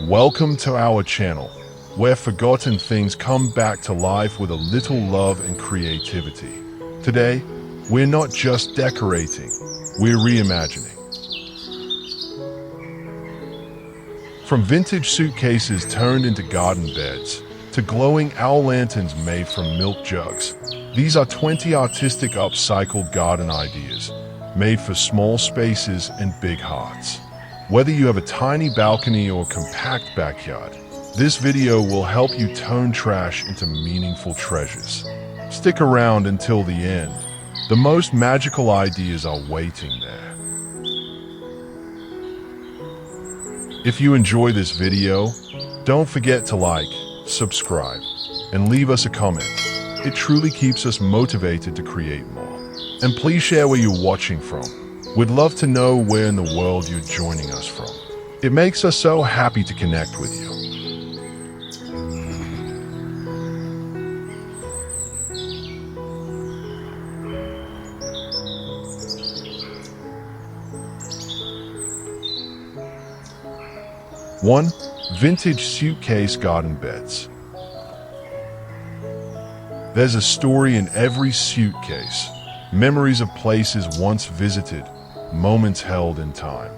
Welcome to our channel, where forgotten things come back to life with a little love and creativity. Today, we're not just decorating, we're reimagining. From vintage suitcases turned into garden beds, to glowing owl lanterns made from milk jugs, these are 20 artistic upcycled garden ideas, made for small spaces and big hearts. Whether you have a tiny balcony or compact backyard, this video will help you turn trash into meaningful treasures. Stick around until the end. The most magical ideas are waiting there. If you enjoy this video, don't forget to like, subscribe, and leave us a comment. It truly keeps us motivated to create more. And please share where you're watching from. We'd love to know where in the world you're joining us from. It makes us so happy to connect with you. One, vintage suitcase garden beds. There's a story in every suitcase. Memories of places once visited, moments held in time.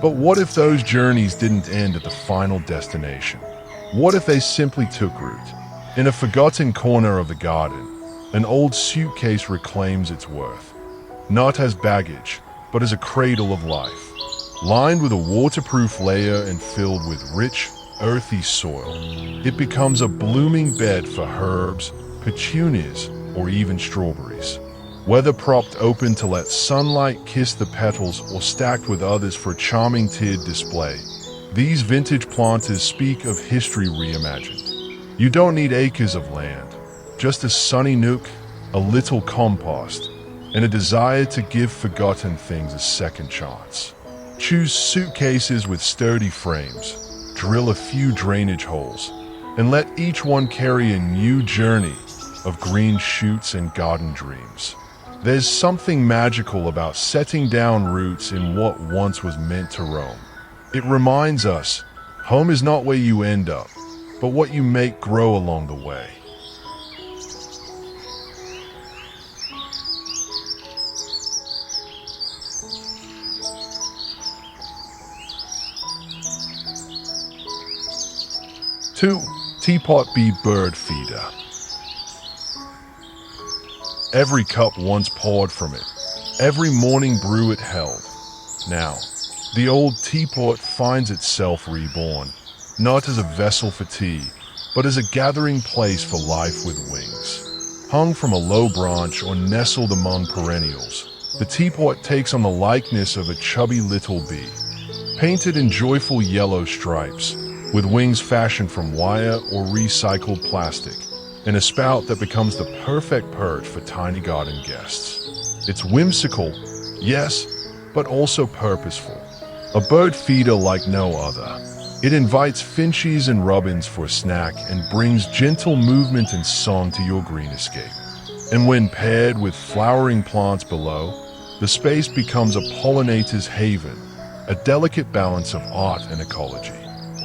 But what if those journeys didn't end at the final destination? What if they simply took root? In a forgotten corner of the garden, an old suitcase reclaims its worth. Not as baggage, but as a cradle of life. Lined with a waterproof layer and filled with rich, earthy soil, it becomes a blooming bed for herbs, petunias, or even strawberries. Whether propped open to let sunlight kiss the petals or stacked with others for a charming tiered display, these vintage planters speak of history reimagined. You don't need acres of land, just a sunny nook, a little compost, and a desire to give forgotten things a second chance. Choose suitcases with sturdy frames, drill a few drainage holes, and let each one carry a new journey of green shoots and garden dreams. There's something magical about setting down roots in what once was meant to roam. It reminds us, home is not where you end up, but what you make grow along the way. Two, Teapot Bee bird feeder. Every cup once poured from it, every morning brew it held. Now, the old teapot finds itself reborn, not as a vessel for tea, but as a gathering place for life with wings. Hung from a low branch or nestled among perennials, the teapot takes on the likeness of a chubby little bee, painted in joyful yellow stripes, with wings fashioned from wire or recycled plastic, and a spout that becomes the perfect perch for tiny garden guests. It's whimsical, yes, but also purposeful. A bird feeder like no other. It invites finches and robins for a snack and brings gentle movement and song to your green escape. And when paired with flowering plants below, the space becomes a pollinator's haven, a delicate balance of art and ecology.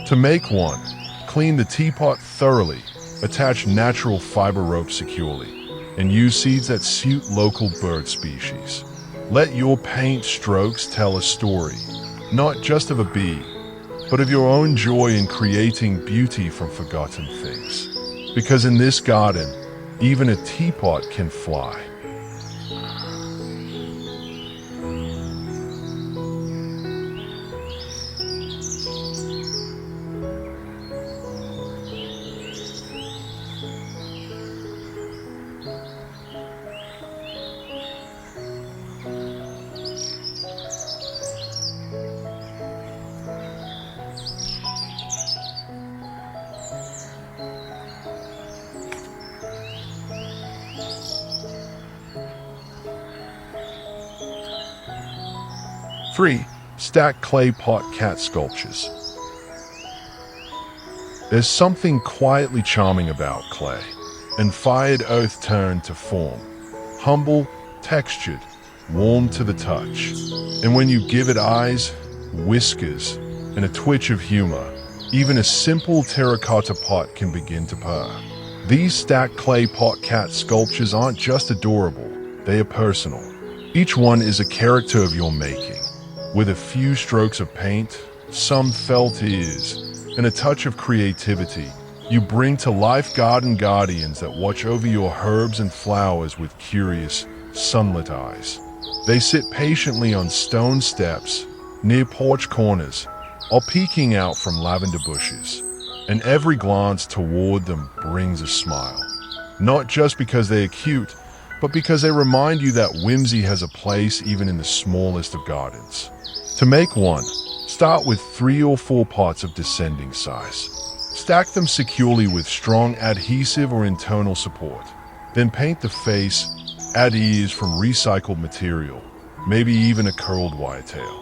To make one, clean the teapot thoroughly, attach natural fiber rope securely, and use seeds that suit local bird species. Let your paint strokes tell a story, not just of a bee, but of your own joy in creating beauty from forgotten things. Because in this garden, even a teapot can fly. Three, stack clay pot cat sculptures. There's something quietly charming about clay, and fired earth turned to form. Humble, textured, warm to the touch. And when you give it eyes, whiskers, and a twitch of humor, Even a simple terracotta pot can begin to purr. These stacked clay pot cat sculptures aren't just adorable, they are personal. Each one is a character of your making. With a few strokes of paint, some felt ears, and a touch of creativity, you bring to life garden guardians that watch over your herbs and flowers with curious, sunlit eyes. They sit patiently on stone steps, near porch corners, or peeking out from lavender bushes, and every glance toward them brings a smile. Not just because they are cute, but because they remind you that whimsy has a place even in the smallest of gardens. To make one, start with 3 or 4 pots of descending size. Stack them securely with strong adhesive or internal support. Then paint the face, add ears from recycled material, maybe even a curled wire tail.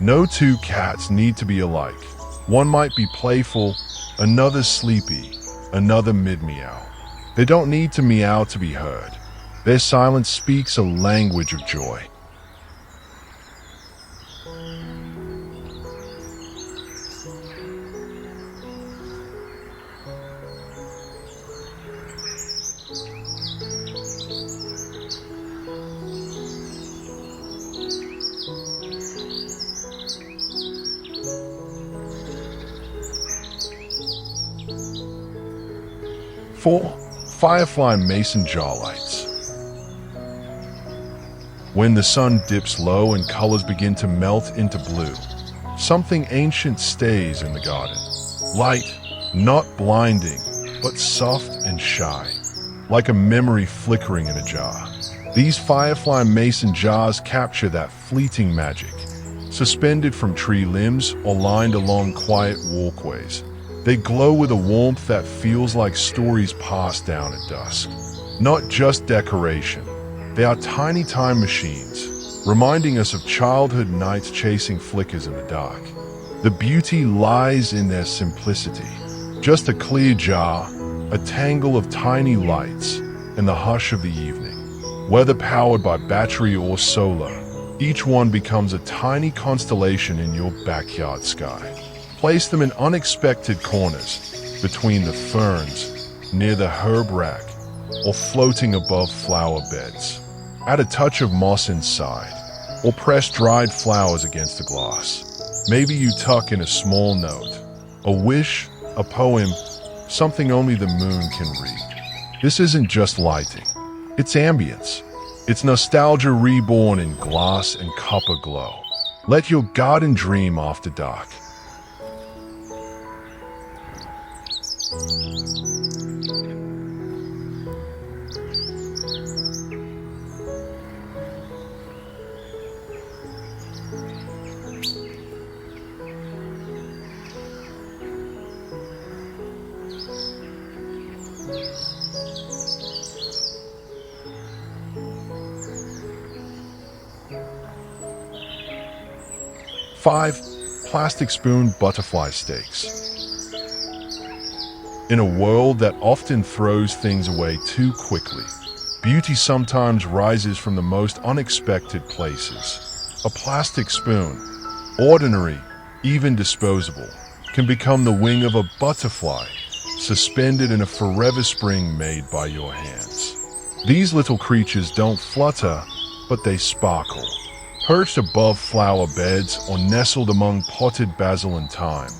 No 2 cats need to be alike. One might be playful, another sleepy, another mid-meow. They don't need to meow to be heard. Their silence speaks a language of joy. Four, Firefly mason jar lights. When the sun dips low and colors begin to melt into blue, something ancient stays in the garden. Light, not blinding, but soft and shy, like a memory flickering in a jar. These Firefly mason jars capture that fleeting magic, suspended from tree limbs or lined along quiet walkways. They glow with a warmth that feels like stories passed down at dusk. Not just decoration, they are tiny time machines, reminding us of childhood nights chasing flickers in the dark. The beauty lies in their simplicity. Just a clear jar, a tangle of tiny lights, and the hush of the evening. Whether powered by battery or solar, each one becomes a tiny constellation in your backyard sky. Place them in unexpected corners, between the ferns, near the herb rack, or floating above flower beds. Add a touch of moss inside, or press dried flowers against the glass. Maybe you tuck in a small note, a wish, a poem, something only the moon can read. This isn't just lighting, it's ambience. It's nostalgia reborn in glass and copper glow. Let your garden dream after dark. Five, plastic spoon butterfly stakes. In a world that often throws things away too quickly, beauty sometimes rises from the most unexpected places. A plastic spoon, ordinary, even disposable, can become the wing of a butterfly, suspended in a forever spring made by your hands. These little creatures don't flutter, but they sparkle. Perched above flower beds or nestled among potted basil and thyme,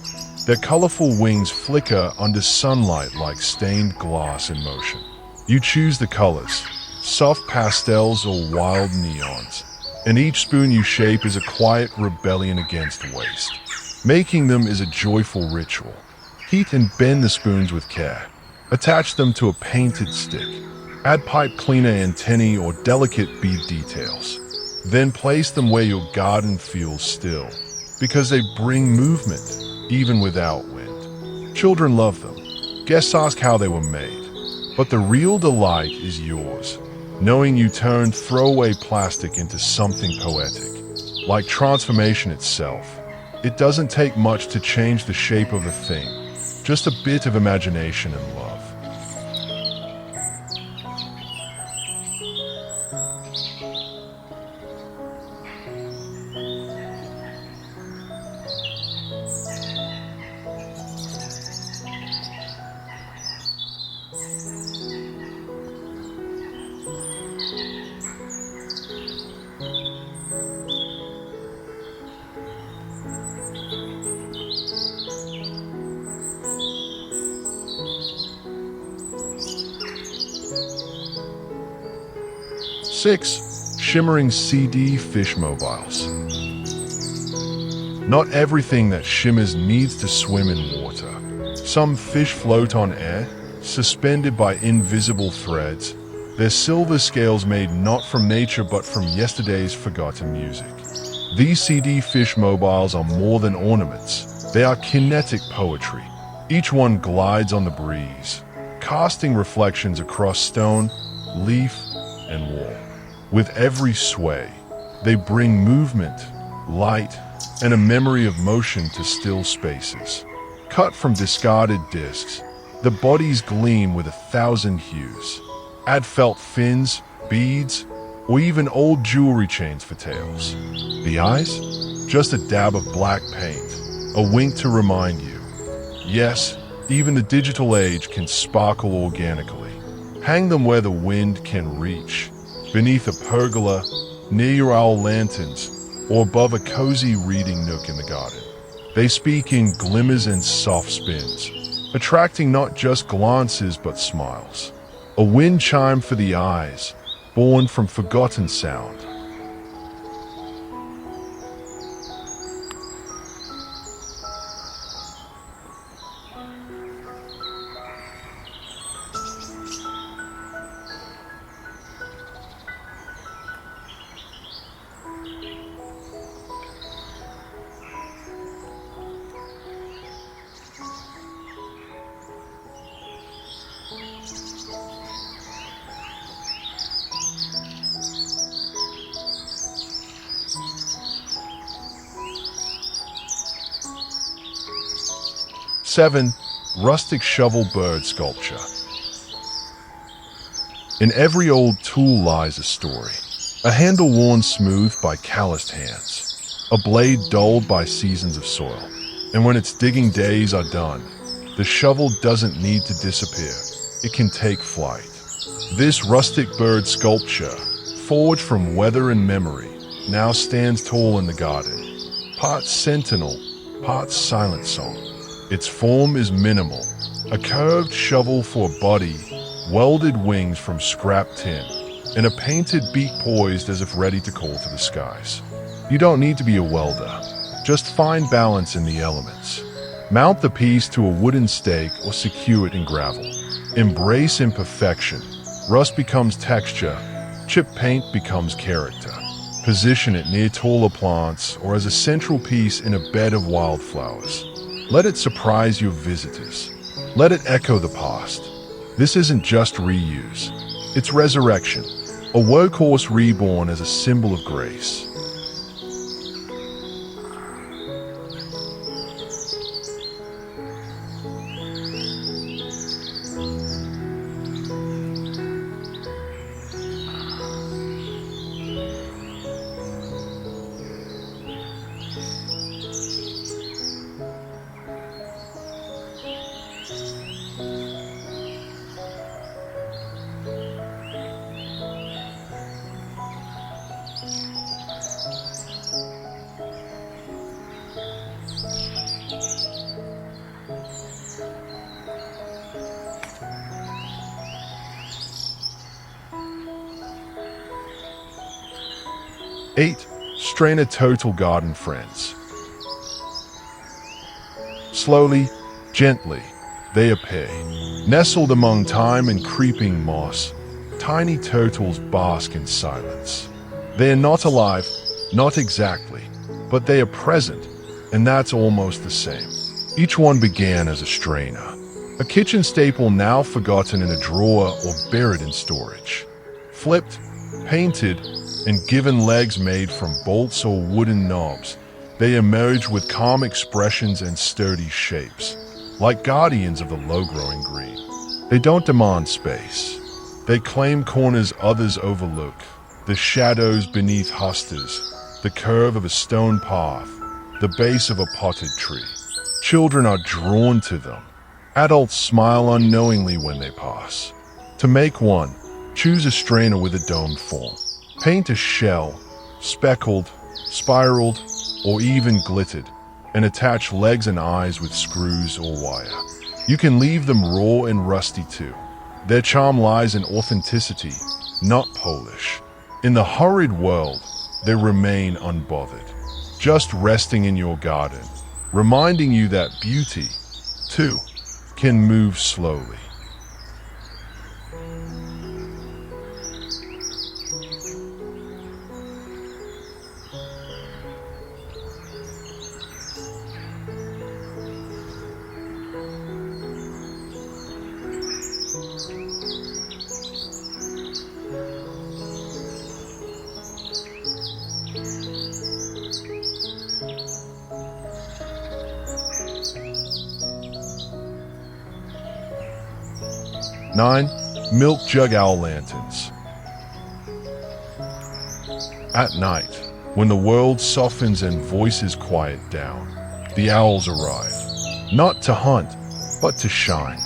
their colorful wings flicker under sunlight like stained glass in motion. You choose the colors, soft pastels or wild neons, and each spoon you shape is a quiet rebellion against waste. Making them is a joyful ritual. Heat and bend the spoons with care. Attach them to a painted stick. Add pipe cleaner antennae or delicate bead details. Then place them where your garden feels still, because they bring movement, even without wind. Children love them. Guests ask how they were made. But the real delight is yours, knowing you turned throwaway plastic into something poetic. Like transformation itself, it doesn't take much to change the shape of a thing, just a bit of imagination and love. 6. Shimmering CD fish mobiles. Not everything that shimmers needs to swim in water. Some fish float on air, suspended by invisible threads, their silver scales made not from nature but from yesterday's forgotten music. These CD fish mobiles are more than ornaments. They are kinetic poetry. Each one glides on the breeze, casting reflections across stone, leaf, and wall. With every sway, they bring movement, light, and a memory of motion to still spaces. Cut from discarded discs, the bodies gleam with 1,000 hues. Add felt fins, beads, or even old jewelry chains for tails. The eyes? Just a dab of black paint, a wink to remind you. Yes, even the digital age can sparkle organically. Hang them where the wind can reach, beneath a pergola, near your owl lanterns, or above a cozy reading nook in the garden. They speak in glimmers and soft spins, attracting not just glances but smiles. A wind chime for the eyes, born from forgotten sound. Seven, rustic shovel bird sculpture. In every old tool lies a story. A handle worn smooth by calloused hands, a blade dulled by seasons of soil. And when its digging days are done, the shovel doesn't need to disappear. It can take flight. This rustic bird sculpture, forged from weather and memory, now stands tall in the garden, part sentinel, part silent song. Its form is minimal, a curved shovel for a body, welded wings from scrap tin, and a painted beak poised as if ready to call to the skies. You don't need to be a welder, just find balance in the elements. Mount the piece to a wooden stake or secure it in gravel. Embrace imperfection. Rust becomes texture, chipped paint becomes character. Position it near taller plants or as a central piece in a bed of wildflowers. Let it surprise your visitors. Let it echo the past. This isn't just reuse. It's resurrection, a workhorse reborn as a symbol of grace. Eight, strainer total garden friends. Slowly, gently, they appear. Nestled among thyme and creeping moss, tiny turtles bask in silence. They are not alive, not exactly, but they are present, and that's almost the same. Each one began as a strainer, a kitchen staple now forgotten in a drawer or buried in storage. Flipped, painted, and given legs made from bolts or wooden knobs, they emerge with calm expressions and sturdy shapes, like guardians of the low-growing green. They don't demand space. They claim corners others overlook, the shadows beneath hostas, the curve of a stone path, the base of a potted tree. Children are drawn to them. Adults smile unknowingly when they pass. To make one, choose a strainer with a domed form. Paint a shell, speckled, spiraled, or even glittered, and attach legs and eyes with screws or wire. You can leave them raw and rusty too. Their charm lies in authenticity, not polish. In the hurried world, they remain unbothered, just resting in your garden, reminding you that beauty, too, can move slowly. Nine, milk Jug Owl Lanterns. At night, when the world softens and voices quiet down, the owls arrive, not to hunt, but to shine.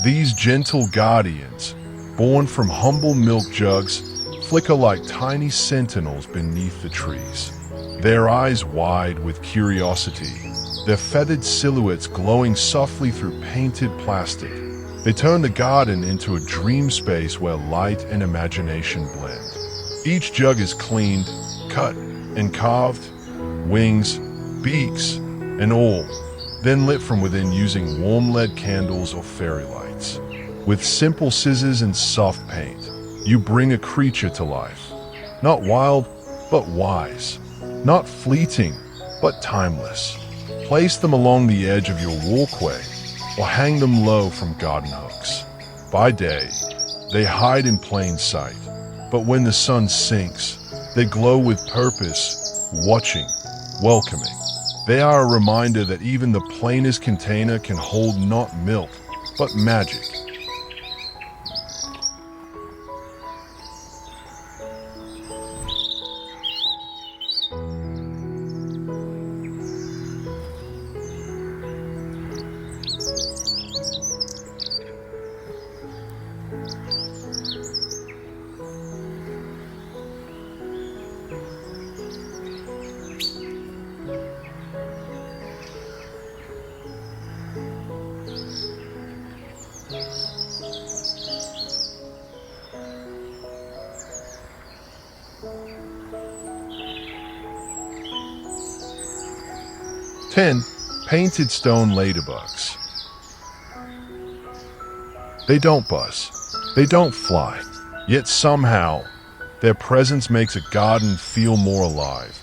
These gentle guardians, born from humble milk jugs, flicker like tiny sentinels beneath the trees. Their eyes wide with curiosity, their feathered silhouettes glowing softly through painted plastic. They turn the garden into a dream space where light and imagination blend. Each jug is cleaned, cut, and carved, wings, beaks, and all, then lit from within using warm lead candles or fairy lights. With simple scissors and soft paint, you bring a creature to life. Not wild, but wise. Not fleeting, but timeless. Place them along the edge of your walkway, or hang them low from garden hooks. By day, they hide in plain sight, but when the sun sinks, they glow with purpose, watching, welcoming. They are a reminder that even the plainest container can hold not milk, but magic. Ten, painted stone ladybugs. They don't buzz, they don't fly, yet somehow their presence makes a garden feel more alive,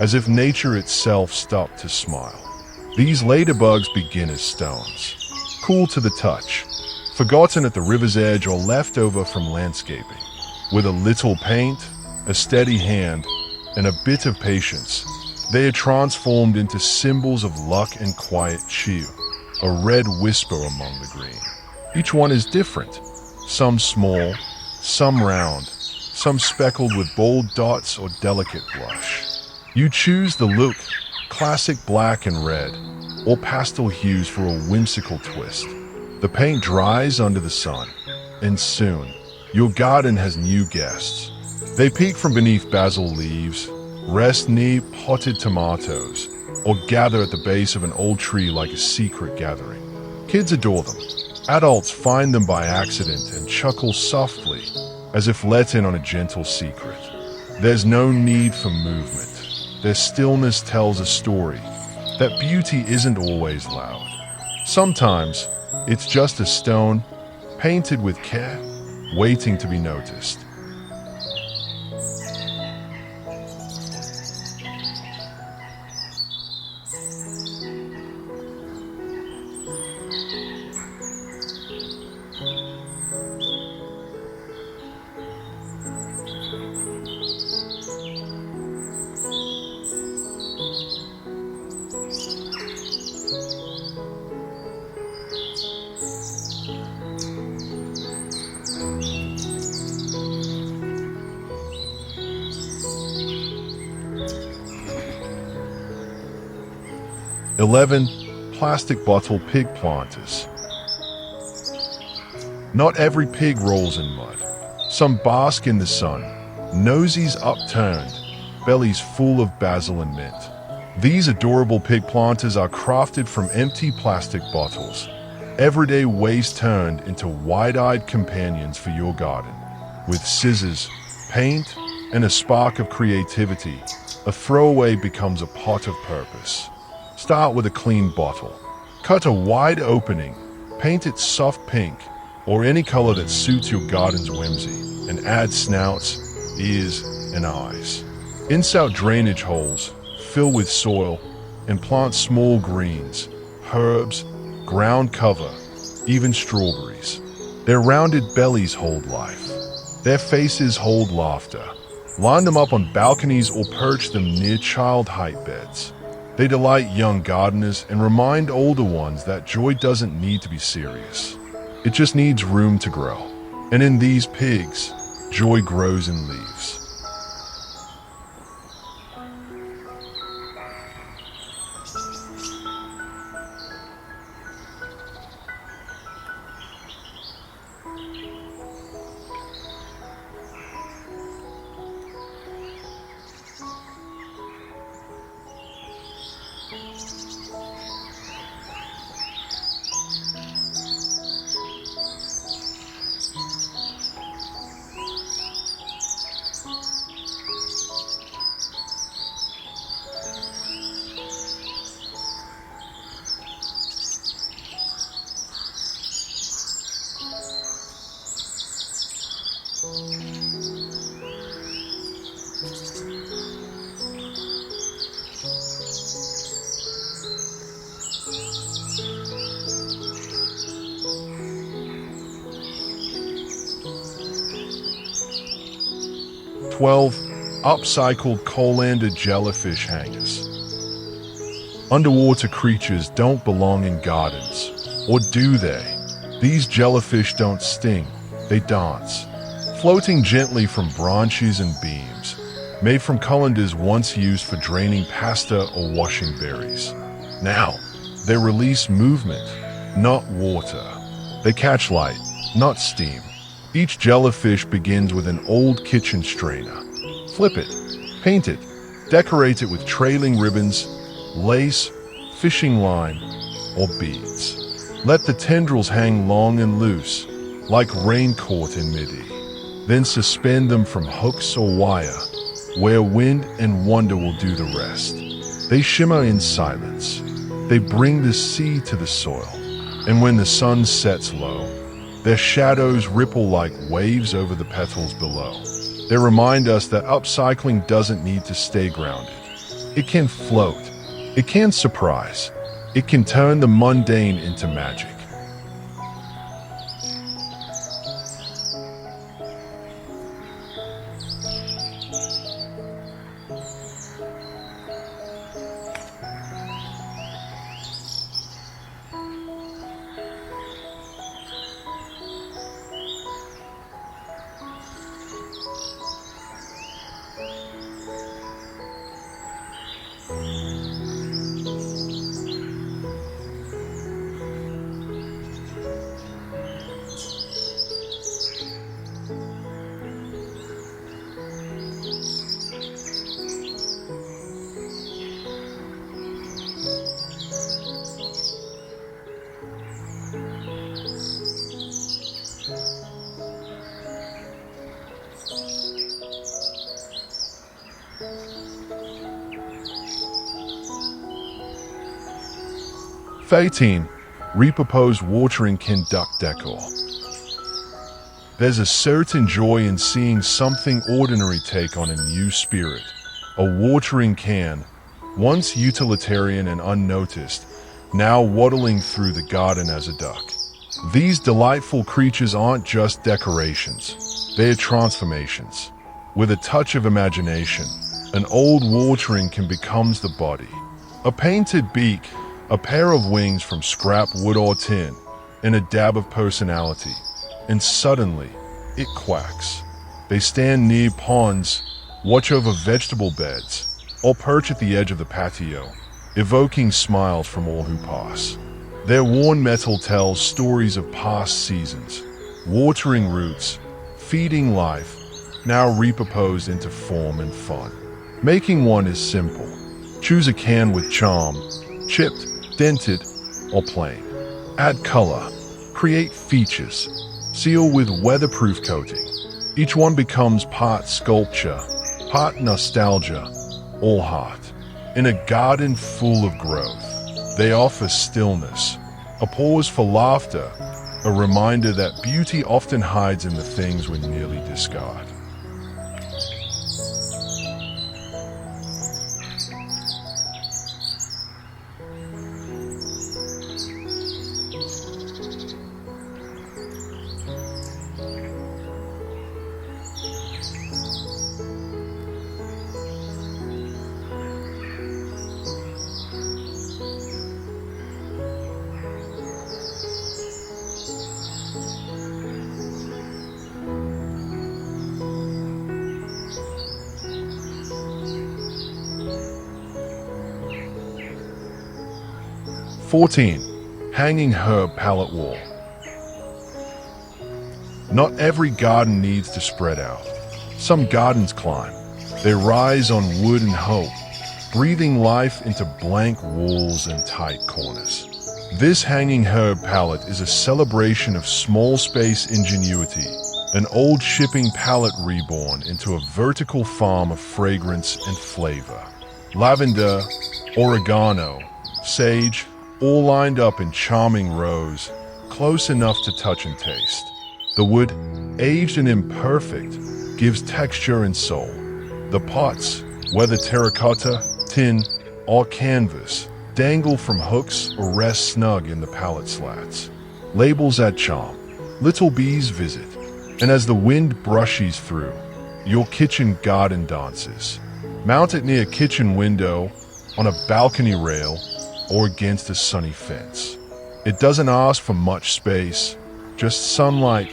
as if nature itself stopped to smile. These ladybugs begin as stones, cool to the touch, forgotten at the river's edge or left over from landscaping. With a little paint, a steady hand, and a bit of patience, they are transformed into symbols of luck and quiet cheer, a red whisper among the green. Each one is different, some small, some round, some speckled with bold dots or delicate blush. You choose the look, classic black and red, or pastel hues for a whimsical twist. The paint dries under the sun, and soon, your garden has new guests. They peek from beneath basil leaves, rest near potted tomatoes, or gather at the base of an old tree like a secret gathering. Kids adore them. Adults find them by accident and chuckle softly, as if let in on a gentle secret. There's no need for movement. Their stillness tells a story that beauty isn't always loud. Sometimes, it's just a stone, painted with care, waiting to be noticed. "11. Plastic bottle pig planters. Not every pig rolls in mud. Some bask in the sun, nosies upturned, bellies full of basil and mint. These adorable pig planters are crafted from empty plastic bottles, everyday waste turned into wide-eyed companions for your garden. With scissors, paint, and a spark of creativity, a throwaway becomes a pot of purpose. Start with a clean bottle. Cut a wide opening, paint it soft pink, or any color that suits your garden's whimsy, and add snouts, ears, and eyes. Insert drainage holes, fill with soil, and plant small greens, herbs, ground cover, even strawberries. Their rounded bellies hold life. Their faces hold laughter. Line them up on balconies or perch them near child height beds. They delight young gardeners and remind older ones that joy doesn't need to be serious. It just needs room to grow. And in these pigs, joy grows in leaves. Upcycled Collander jellyfish hangers. Underwater creatures don't belong in gardens, or do they? These jellyfish don't sting, they dance, floating gently from branches and beams, made from colanders once used for draining pasta or washing berries. Now, they release movement, not water. They catch light, not steam. Each jellyfish begins with an old kitchen strainer. Flip it, paint it, decorate it with trailing ribbons, lace, fishing line, or beads. Let the tendrils hang long and loose, like rain caught in midi. Then suspend them from hooks or wire, where wind and wonder will do the rest. They shimmer in silence. They bring the sea to the soil. And when the sun sets low, their shadows ripple like waves over the petals below. They remind us that upcycling doesn't need to stay grounded. It can float. It can surprise. It can turn the mundane into magic. Repurposed watering can duck decor. There's a certain joy in seeing something ordinary take on a new spirit. A watering can, once utilitarian and unnoticed, now waddling through the garden as a duck. These delightful creatures aren't just decorations, they're transformations. With a touch of imagination, an old watering can become the body. A painted beak, a pair of wings from scrap wood or tin, and a dab of personality. And suddenly, it quacks. They stand near ponds, watch over vegetable beds, or perch at the edge of the patio, evoking smiles from all who pass. Their worn metal tells stories of past seasons, watering roots, feeding life, now repurposed into form and fun. Making one is simple. Choose a can with charm, chipped, dented, or plain. Add color, create features, seal with weatherproof coating. Each one becomes part sculpture, Pot nostalgia, all heart. In a garden full of growth, they offer stillness, a pause for laughter, a reminder that beauty often hides in the things we nearly discard. "14. Hanging herb pallet wall. Not every garden needs to spread out. Some gardens climb. They rise on wood and hope, breathing life into blank walls and tight corners. This hanging herb pallet is a celebration of small space ingenuity, an old shipping pallet reborn into a vertical farm of fragrance and flavor. Lavender, oregano, sage, all lined up in charming rows, close enough to touch and taste. The wood, aged and imperfect, gives texture and soul. The pots, whether terracotta, tin, or canvas, dangle from hooks or rest snug in the pallet slats. Labels add charm. Little bees visit, and as the wind brushes through, your kitchen garden dances. Mount it near a kitchen window, on a balcony rail, or against a sunny fence. It doesn't ask for much space, just sunlight,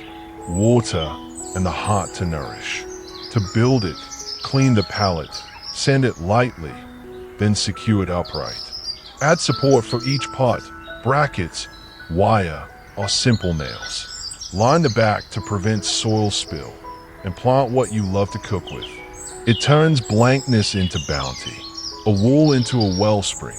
water, and the heart to nourish. To build it, clean the pallet, sand it lightly, then secure it upright. Add support for each pot, brackets, wire, or simple nails. Line the back to prevent soil spill, and plant what you love to cook with. It turns blankness into bounty, a wall into a wellspring.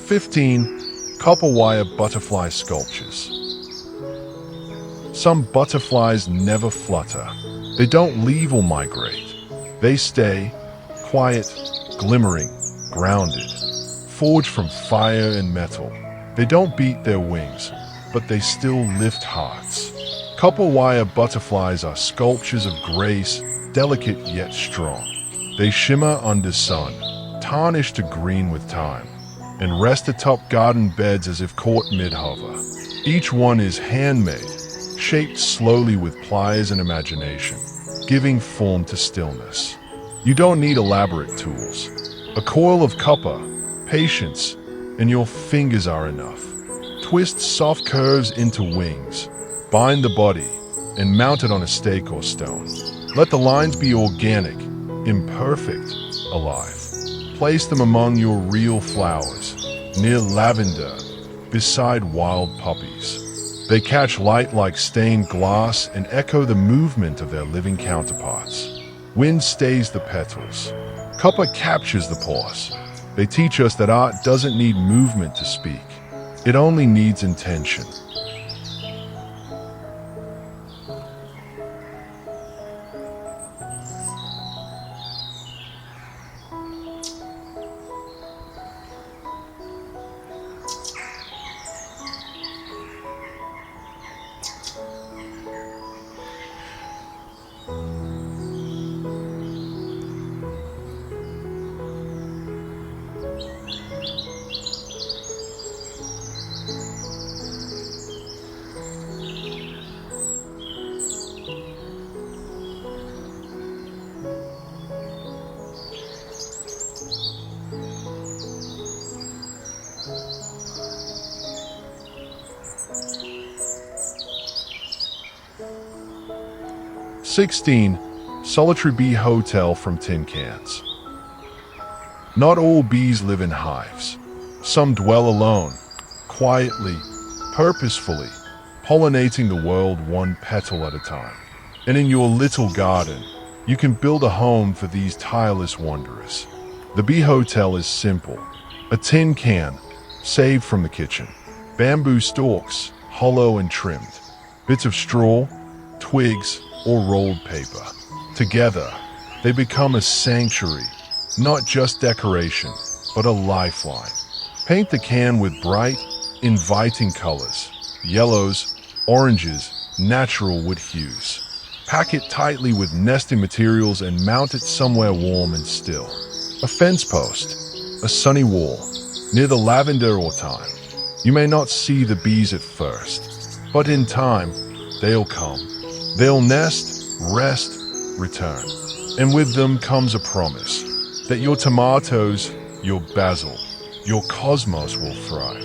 "15. Copper wire butterfly sculptures. Some butterflies never flutter. They don't leave or migrate. They stay, quiet, glimmering, grounded, forged from fire and metal. They don't beat their wings, but they still lift hearts. Copper wire butterflies are sculptures of grace, delicate yet strong. They shimmer under sun, tarnished to green with time, and rest atop garden beds as if caught mid-hover. Each one is handmade, shaped slowly with pliers and imagination, giving form to stillness. You don't need elaborate tools. A coil of copper, patience, and your fingers are enough. Twist soft curves into wings, bind the body, and mount it on a stake or stone. Let the lines be organic, imperfect, alive. Place them among your real flowers, near lavender, beside wild poppies. They catch light like stained glass and echo the movement of their living counterparts. Wind stays the petals. Copper captures the pause. They teach us that art doesn't need movement to speak. It only needs intention. 16. Solitary bee hotel from tin cans. Not all bees live in hives. Some dwell alone, quietly, purposefully, pollinating the world one petal at a time. And in your little garden, you can build a home for these tireless wanderers. The bee hotel is simple. A tin can, saved from the kitchen. Bamboo stalks, hollow and trimmed. Bits of straw, twigs, or rolled paper. Together, they become a sanctuary, not just decoration, but a lifeline. Paint the can with bright, inviting colors, yellows, oranges, natural wood hues. Pack it tightly with nesting materials and mount it somewhere warm and still. A fence post, a sunny wall, near the lavender or thyme. You may not see the bees at first, but in time, they'll come. They'll nest, rest, return. And with them comes a promise that your tomatoes, your basil, your cosmos will thrive.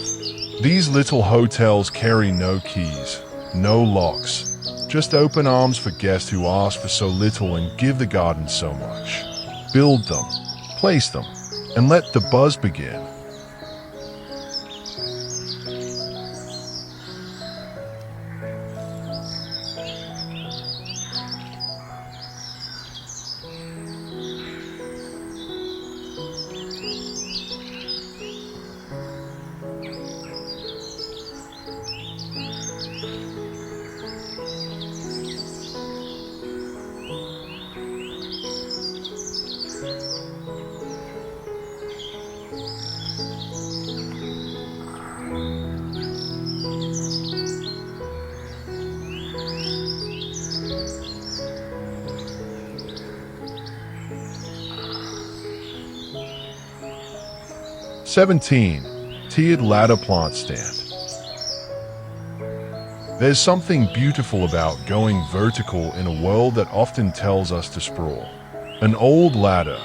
These little hotels carry no keys, no locks, just open arms for guests who ask for so little and give the garden so much. Build them, place them, and let the buzz begin. "17. Tiered ladder plant stand. There's something beautiful about going vertical in a world that often tells us to sprawl. An old ladder,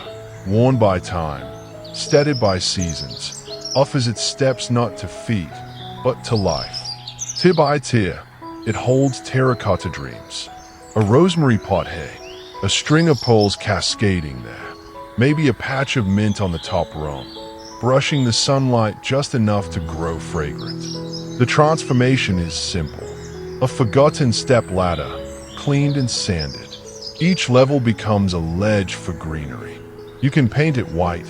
worn by time, steadied by seasons, offers its steps not to feet, but to life. Tier by tier, it holds terracotta dreams. A rosemary pot hay, a string of pearls cascading there, maybe a patch of mint on the top rung, brushing the sunlight just enough to grow fragrant. The transformation is simple. A forgotten step ladder, cleaned and sanded. Each level becomes a ledge for greenery. You can paint it white,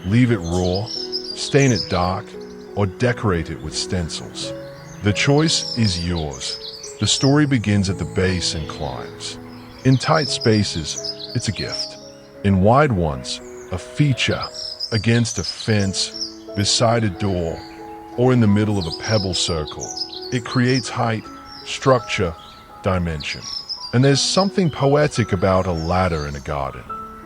leave it raw, stain it dark, or decorate it with stencils. The choice is yours. The story begins at the base and climbs. In tight spaces, it's a gift. In wide ones, a feature. Against a fence, beside a door, or in the middle of a pebble circle. It creates height, structure, dimension. And there's something poetic about a ladder in a garden,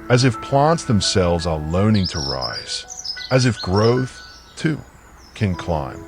as if plants themselves are learning to rise, as if growth, too, can climb.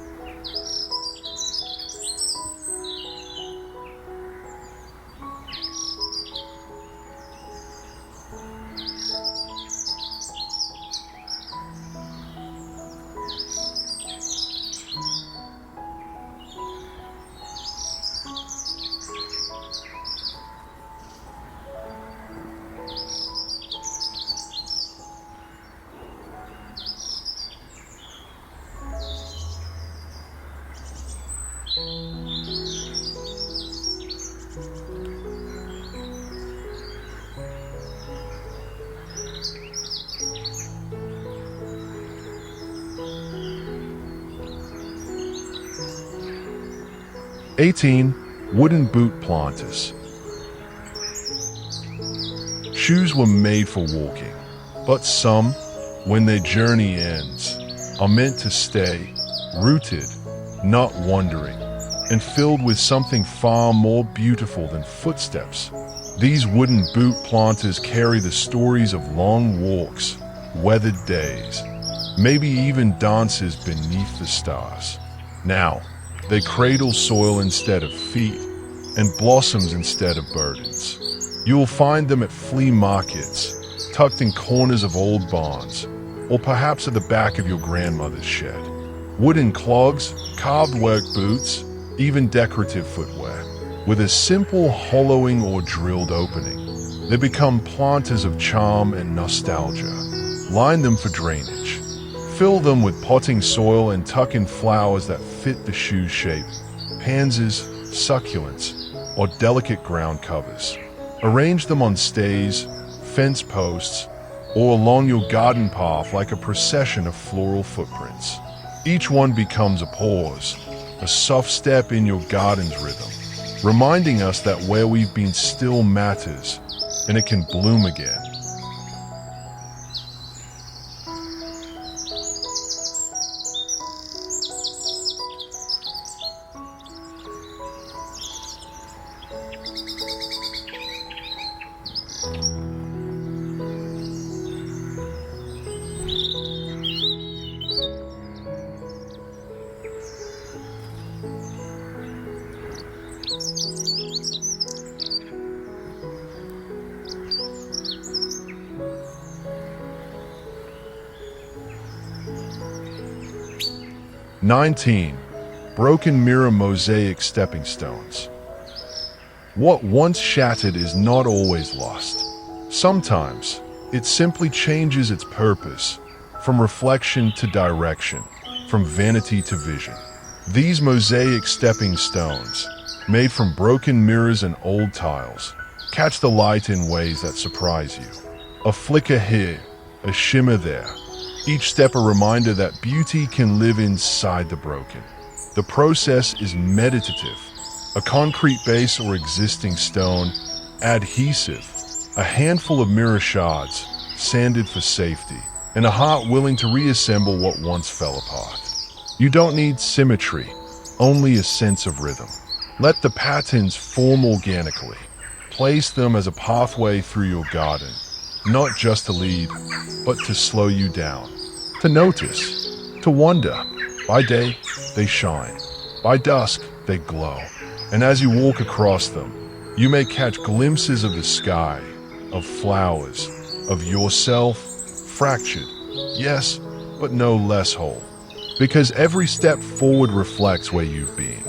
"18. Wooden boot planters. Shoes were made for walking, but some, when their journey ends, are meant to stay, rooted, not wandering, and filled with something far more beautiful than footsteps. These wooden boot planters carry the stories of long walks, weathered days, maybe even dances beneath the stars. Now, they cradle soil instead of feet, and blossoms instead of burdens. You will find them at flea markets, tucked in corners of old barns, or perhaps at the back of your grandmother's shed. Wooden clogs, carved work boots, even decorative footwear, with a simple hollowing or drilled opening. They become planters of charm and nostalgia. Line them for drainage. Fill them with potting soil and tuck in flowers that fit the shoe shape, pansies, succulents, or delicate ground covers. Arrange them on stays, fence posts, or along your garden path like a procession of floral footprints. Each one becomes a pause, a soft step in your garden's rhythm, reminding us that where we've been still matters, and it can bloom again. "19. Broken mirror mosaic stepping stones. What once shattered is not always lost. Sometimes, it simply changes its purpose, from reflection to direction, from vanity to vision. These mosaic stepping stones, made from broken mirrors and old tiles, catch the light in ways that surprise you. A flicker here, a shimmer there. Each step a reminder that beauty can live inside the broken. The process is meditative. A concrete base or existing stone, adhesive, a handful of mirror shards, sanded for safety, and a heart willing to reassemble what once fell apart. You don't need symmetry, only a sense of rhythm. Let the patterns form organically. Place them as a pathway through your garden, not just to lead, but to slow you down, to notice, to wonder. By day, they shine. By dusk, they glow. And as you walk across them, you may catch glimpses of the sky, of flowers, of yourself, fractured, yes, but no less whole. Because every step forward reflects where you've been.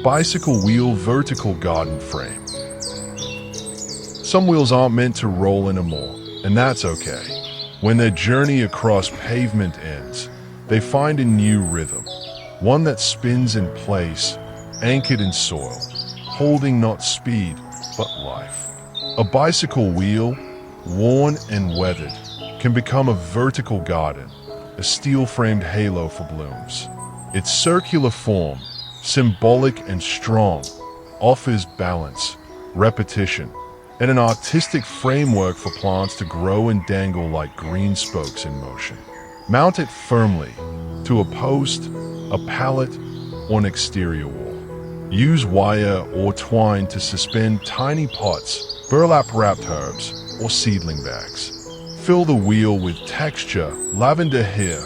Bicycle wheel vertical garden frame. Some wheels aren't meant to roll anymore, and that's okay. When their journey across pavement ends, they find a new rhythm, one that spins in place, anchored in soil, holding not speed, but life. A bicycle wheel, worn and weathered, can become a vertical garden, a steel-framed halo for blooms. Its circular form, symbolic and strong, offers balance, repetition, and an artistic framework for plants to grow and dangle like green spokes in motion. Mount it firmly to a post, a pallet, or an exterior wall. Use wire or twine to suspend tiny pots, burlap-wrapped herbs, or seedling bags. Fill the wheel with texture, lavender here,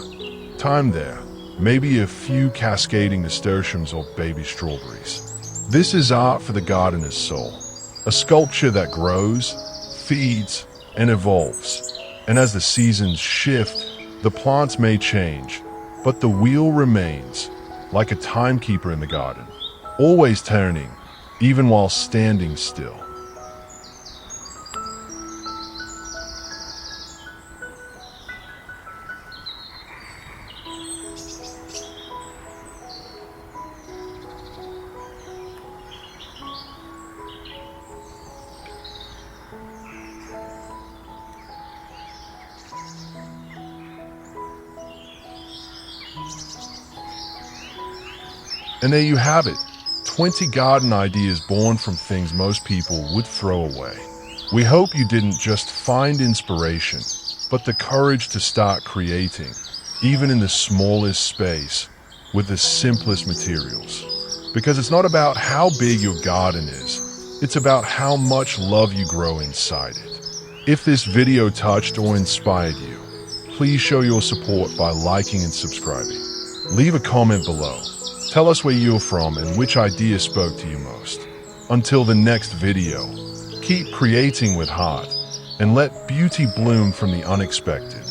thyme there, maybe a few cascading nasturtiums or baby strawberries. This is art for the gardener's soul, a sculpture that grows, feeds, and evolves. And as the seasons shift, the plants may change, but the wheel remains, like a timekeeper in the garden, always turning, even while standing still. And there you have it, 20 garden ideas born from things most people would throw away. We hope you didn't just find inspiration, but the courage to start creating, even in the smallest space, with the simplest materials. Because it's not about how big your garden is, it's about how much love you grow inside it. If this video touched or inspired you, please show your support by liking and subscribing. Leave a comment below. Tell us where you're from and which idea spoke to you most. Until the next video, keep creating with heart and let beauty bloom from the unexpected.